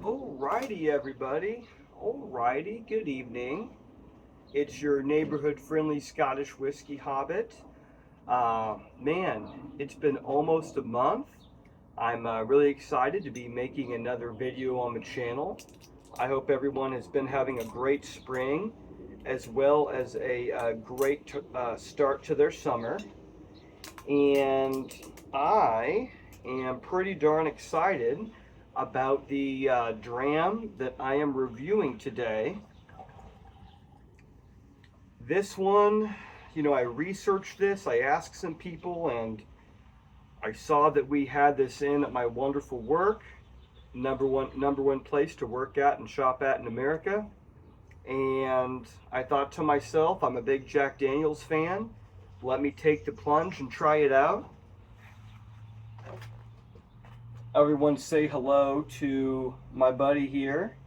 Alrighty, everybody. Alrighty, good evening. It's your neighborhood friendly Scottish whiskey hobbit. Man, it's been almost a month. I'm really excited to be making another video on the channel. I hope everyone has been having a great spring as well as a great start to their summer. And I am pretty darn excited about the dram that I am reviewing today. This one, I researched this, I asked some people, and I saw that we had this in at my wonderful work, number one place to work at and shop at in America. And I thought to myself, I'm a big Jack Daniels fan. Let me take the plunge and try it out. Everyone say hello to my buddy here.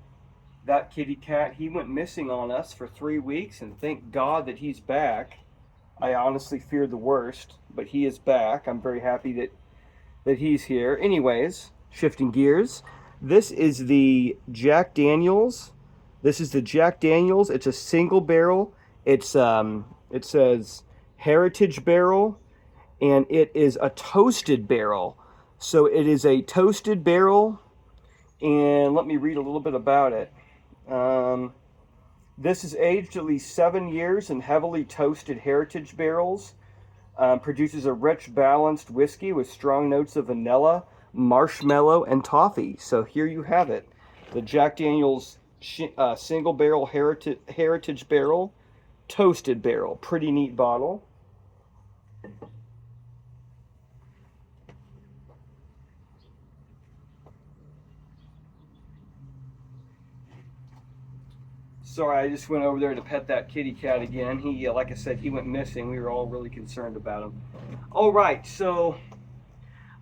That kitty cat, he went missing on us for 3 weeks, and thank God that he's back. I honestly feared the worst, but he is back. I'm very happy that he's here. Anyways, shifting gears. This is the Jack Daniels. This is the Jack Daniels. It's a single barrel. It says Heritage Barrel, and it is a toasted barrel. So it is a toasted barrel, and let me read a little bit about it. This is aged at least 7 years in heavily toasted heritage barrels. Produces a rich, balanced whiskey with strong notes of vanilla, marshmallow, and toffee. So here you have it. The Jack Daniels single barrel heritage barrel, toasted barrel. Pretty neat bottle. Sorry, I just went over there to pet that kitty cat again. He, like I said, he went missing. We were all really concerned about him. All right, so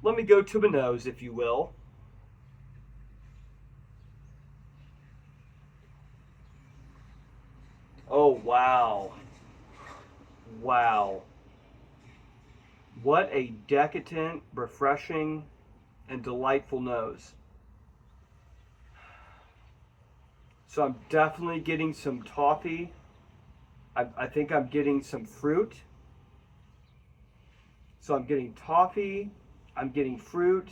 let me go to the nose, if you will. Oh, wow. Wow. What a decadent, refreshing, and delightful nose. So I'm definitely getting some toffee. I think I'm getting some fruit. So I'm getting toffee. I'm getting fruit.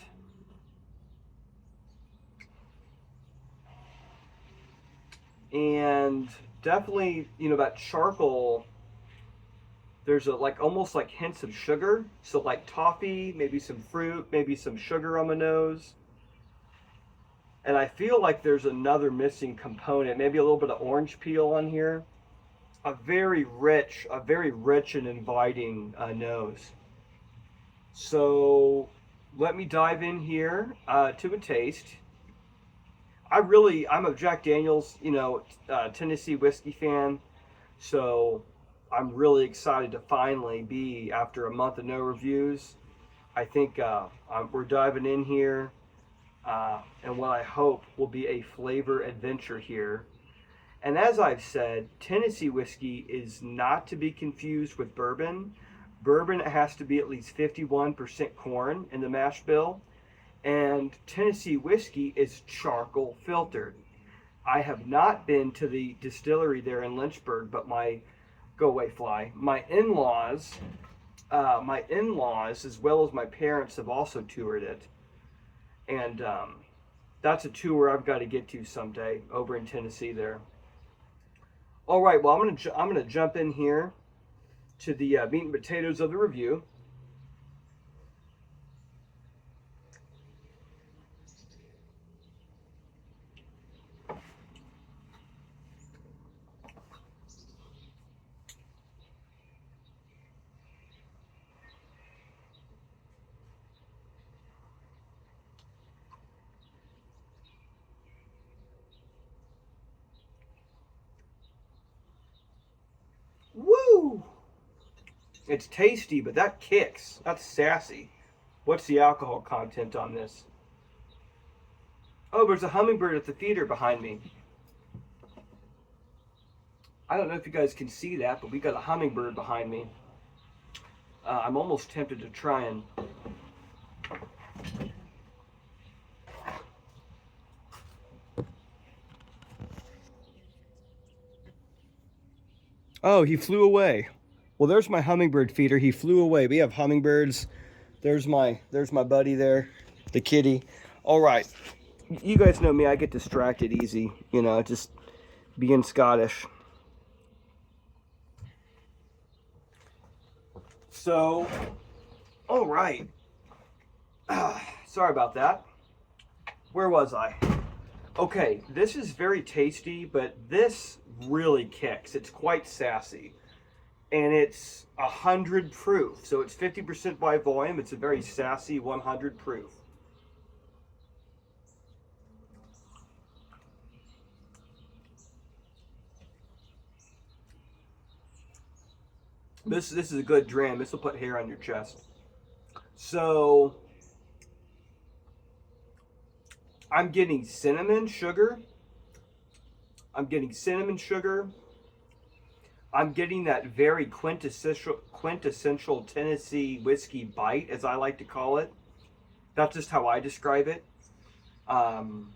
And definitely, that charcoal, there's almost like hints of sugar. So like toffee, maybe some fruit, maybe some sugar on the nose. And I feel like there's another missing component, maybe a little bit of orange peel on here. A very rich and inviting nose. So let me dive in here to a taste. I'm a Jack Daniels, Tennessee whiskey fan. So I'm really excited to finally be, after a month of no reviews, I think we're diving in here. And what I hope will be a flavor adventure here. And as I've said, Tennessee whiskey is not to be confused with bourbon. Bourbon has to be at least 51% corn in the mash bill. And Tennessee whiskey is charcoal filtered. I have not been to the distillery there in Lynchburg, but go away fly, my in-laws, as well as my parents, have also toured it. And that's a tour I've got to get to someday over in Tennessee there. All right, well, I'm gonna jump in here to the meat and potatoes of the review. Woo! It's tasty, but that kicks. That's sassy. What's the alcohol content on this? Oh, there's a hummingbird at the feeder behind me. I don't know if you guys can see that, but we got a hummingbird behind me. I'm almost tempted to try and Oh, he flew away. Well, there's my hummingbird feeder. He flew away. We have hummingbirds. There's my buddy there, the kitty. All right. You guys know me. I get distracted easy. You know, just being Scottish. So, all right. Sorry about that. Where was I? Okay, this is very tasty, but this really kicks. It's quite sassy. And it's 100 proof. So it's 50% by volume. It's a very sassy 100 proof. This is a good dram. This will put hair on your chest. So I'm getting cinnamon sugar. I'm getting cinnamon sugar. I'm getting that very quintessential Tennessee whiskey bite, as I like to call it. That's just how I describe it. Um,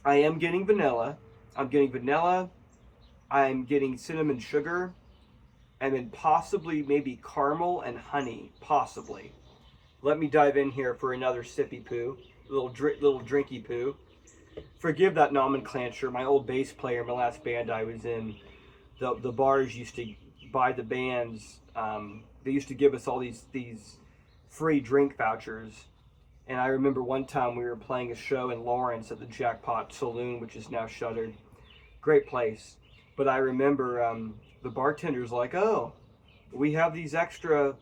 I am getting vanilla. I'm getting vanilla. I'm getting cinnamon sugar. And then possibly maybe caramel and honey, possibly. Let me dive in here for another sippy poo, little drinky poo. Forgive that nomenclature. My old bass player, my last band I was in, the bars used to buy the bands. They used to give us all these free drink vouchers. And I remember one time we were playing a show in Lawrence at the Jackpot Saloon, which is now shuttered. Great place. But I remember the bartender's like, "Oh, we have these extra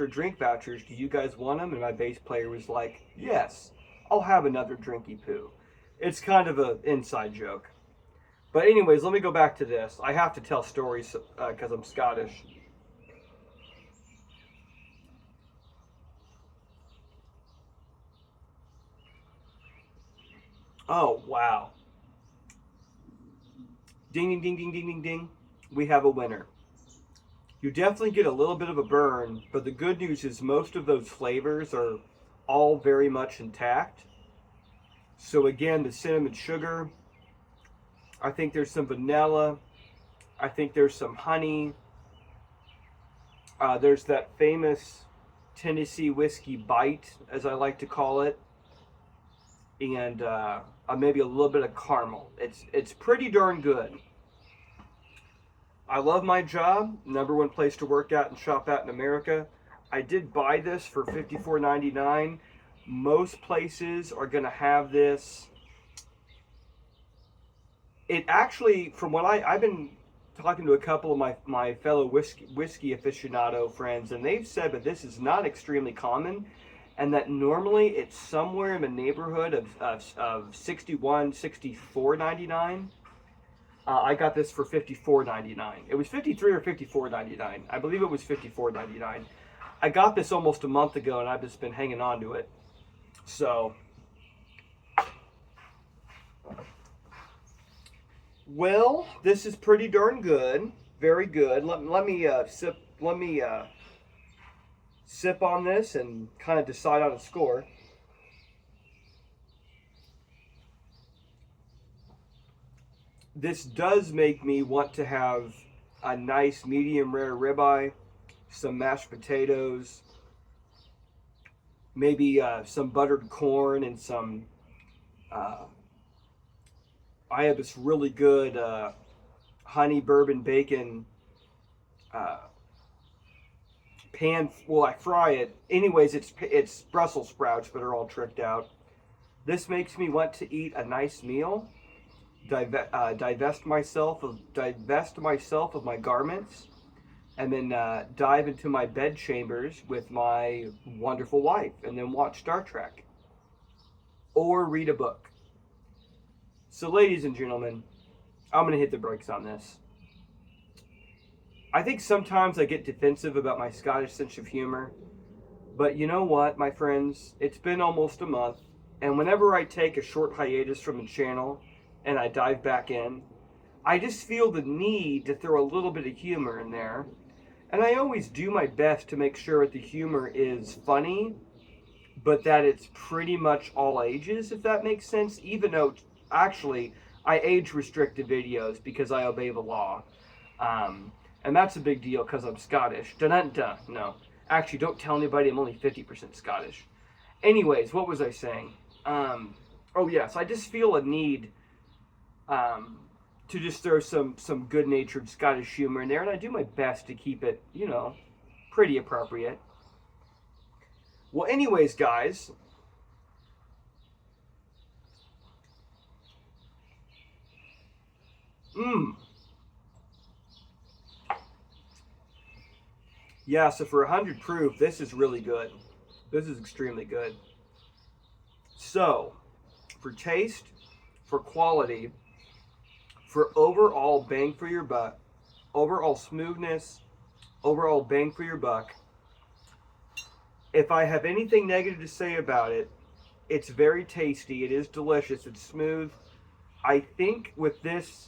drink vouchers. Do you guys want them?" And my bass player was like, "Yes, I'll have another drinky poo." It's kind of an inside joke. But anyways, let me go back to this. I have to tell stories because I'm Scottish. Oh, wow. Ding, ding, ding, ding, ding, ding, ding. We have a winner. You definitely get a little bit of a burn, but the good news is most of those flavors are all very much intact. So again, the cinnamon sugar, I think there's some vanilla, I think there's some honey, there's that famous Tennessee whiskey bite, as I like to call it, and maybe a little bit of caramel. It's pretty darn good. I love my job. Number one place to work at and shop at in America. I did buy this for $54.99. Most places are going to have this. It actually, from what I've been talking to a couple of my fellow whiskey aficionado friends, and they've said that this is not extremely common, and that normally it's somewhere in the neighborhood of 61, 64.99. I got this for $54.99. It was $53 or $54.99. I believe it was $54.99. I got this almost a month ago, and I've just been hanging on to it. So, well, this is pretty darn good. Very good. Let me sip. Let me sip on this and kind of decide on a score. This does make me want to have a nice medium rare ribeye, some mashed potatoes, maybe some buttered corn and some. I have this really good honey bourbon bacon pan. Well, I fry it. Anyways, it's Brussels sprouts, but are all tricked out. This makes me want to eat a nice meal. Divest myself of my garments, and then dive into my bed chambers with my wonderful wife, and then watch Star Trek or read a book. So, ladies and gentlemen, I'm gonna hit the brakes on this. I think sometimes I get defensive about my Scottish sense of humor, but you know what, my friends? It's been almost a month, and whenever I take a short hiatus from the channel and I dive back in, I just feel the need to throw a little bit of humor in there. And I always do my best to make sure that the humor is funny, but that it's pretty much all ages, if that makes sense, even though actually I age restrict the videos because I obey the law. And that's a big deal because I'm Scottish. Dun-dun-dun. No. Actually, don't tell anybody I'm only 50% Scottish. Anyways, what was I saying? Oh, yes, I just feel a need to just throw some good-natured Scottish humor in there, and I do my best to keep it, pretty appropriate. Well, anyways, guys, yeah, so for 100 proof, this is really good. This is extremely good. So, for taste, for quality, for overall bang for your buck, overall smoothness, overall bang for your buck, if I have anything negative to say about it, it's very tasty. It is delicious. It's smooth. I think with this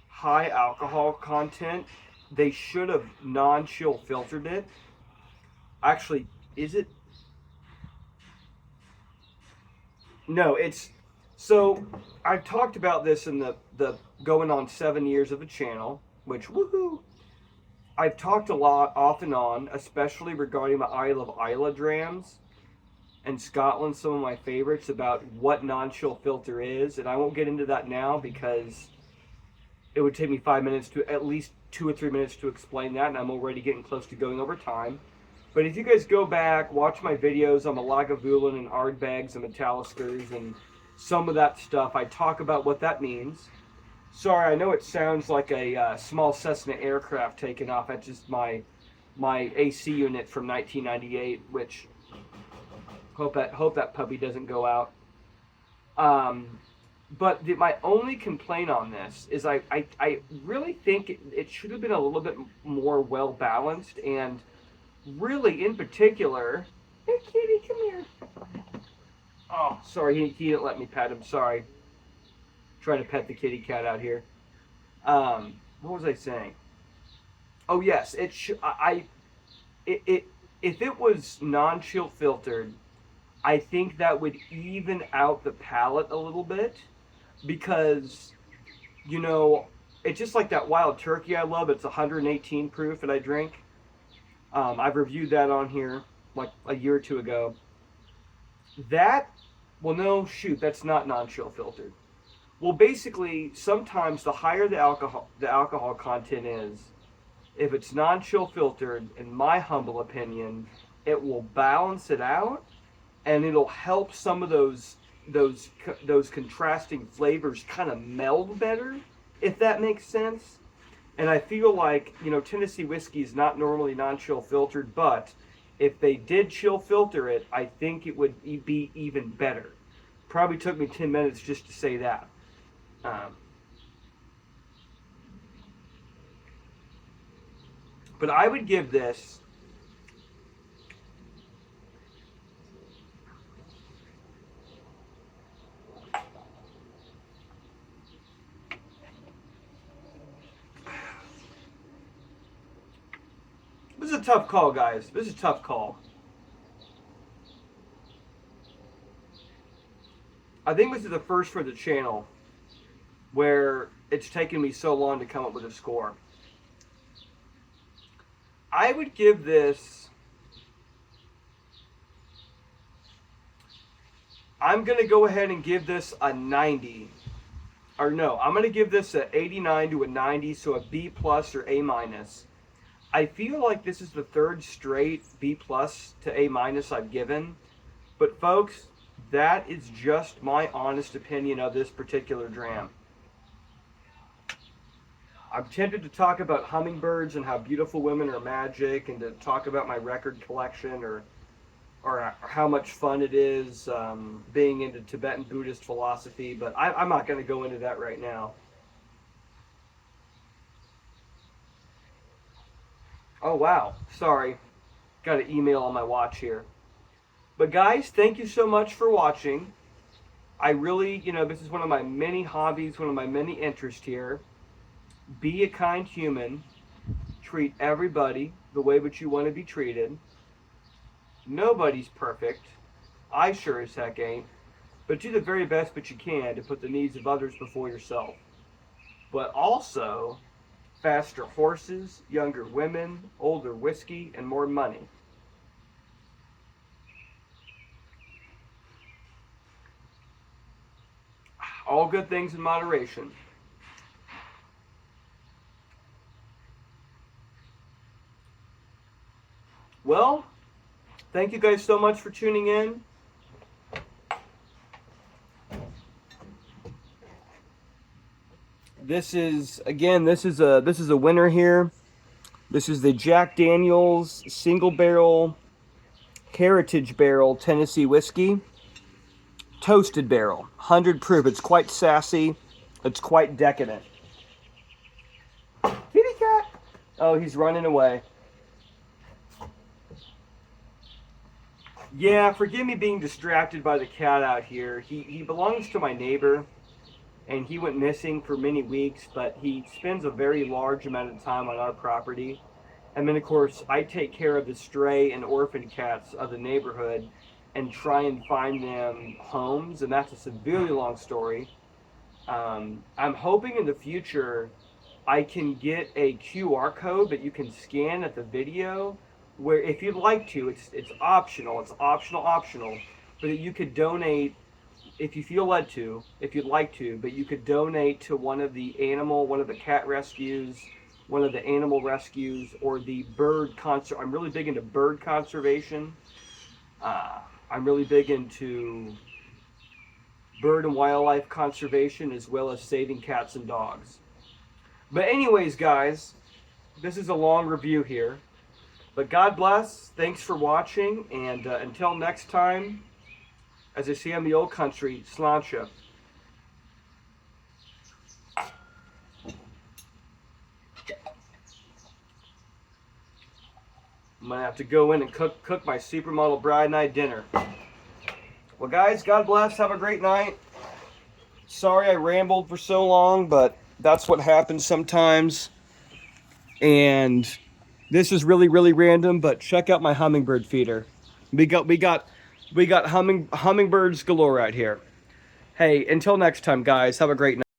high alcohol content, they should have non-chill filtered it. Actually, is it? No, it's so I've talked about this in the going on 7 years of the channel, which woohoo! I've talked a lot off and on, especially regarding the Isle of Islay drams and Scotland, some of my favorites, about what non-chill filter is, and I won't get into that now because it would take me 5 minutes to at least 2 or 3 minutes to explain that, and I'm already getting close to going over time. But if you guys go back, watch my videos on the Lagavulin and Ardbegs and Metaliskers and some of that stuff, I talk about what that means. Sorry, I know it sounds like a small Cessna aircraft taking off. That's just my AC unit from 1998, which hope that puppy doesn't go out. But my only complaint on this is I really think it should have been a little bit more well balanced, and really in particular, hey kitty, come here. Oh, sorry, he didn't let me pet him. Sorry, trying to pet the kitty cat out here. What was I saying? Oh yes, if it was non-chill filtered, I think that would even out the palate a little bit, because it's just like that wild turkey I love. It's 118 proof that I drink. I've reviewed that on here like a year or two ago. No, shoot, that's not non-chill filtered. Well, basically, sometimes the higher the alcohol content is, if it's non-chill filtered, in my humble opinion, it will balance it out, and it'll help some of those contrasting flavors kind of meld better, if that makes sense. And I feel like, Tennessee whiskey is not normally non-chill filtered, but if they did chill filter it, I think it would be even better. Probably took me 10 minutes just to say that. But I would give this This is a tough call, guys. This is a tough call. I think this is the first for the channel where it's taken me so long to come up with a score. I would give this... I'm going to go ahead and give this a 90. Or no, I'm going to give this an 89 to a 90, so a B plus or A minus. I feel like this is the third straight B plus to A minus I've given. But folks, that is just my honest opinion of this particular dram. I'm tempted to talk about hummingbirds and how beautiful women are magic, and to talk about my record collection, or how much fun it is being into Tibetan Buddhist philosophy, but I'm not going to go into that right now. Oh wow, sorry. Got an email on my watch here. But guys, thank you so much for watching. I really, this is one of my many hobbies, one of my many interests here. Be a kind human. Treat everybody the way that you want to be treated. Nobody's perfect. I sure as heck ain't. But do the very best that you can to put the needs of others before yourself. But also, faster horses, younger women, older whiskey, and more money. All good things in moderation. Well, thank you guys so much for tuning in. This is a winner here. This is the Jack Daniel's Single Barrel Heritage Barrel Tennessee Whiskey. Toasted barrel, 100 proof. It's quite sassy. It's quite decadent. Kitty cat. Oh, he's running away. Yeah, forgive me being distracted by the cat out here. He belongs to my neighbor, and he went missing for many weeks, but he spends a very large amount of time on our property. And then, of course, I take care of the stray and orphan cats of the neighborhood and try and find them homes, and that's a severely long story. I'm hoping in the future I can get a QR code that you can scan at the video, where if you'd like to, it's optional, but that you could donate if you feel led to, if you'd like to, but you could donate to one of the cat rescues, one of the animal rescues, or the bird concert. I'm really big into bird conservation. I'm really big into bird and wildlife conservation, as well as saving cats and dogs. But anyways, guys, this is a long review here. But God bless. Thanks for watching. And until next time, as I say in the old country, sláinte. I'm going to have to go in and cook my supermodel bride night dinner. Well, guys, God bless. Have a great night. Sorry I rambled for so long, but that's what happens sometimes. And this is really, really random, but check out my hummingbird feeder. We got hummingbirds galore out here. Hey, until next time, guys, have a great night.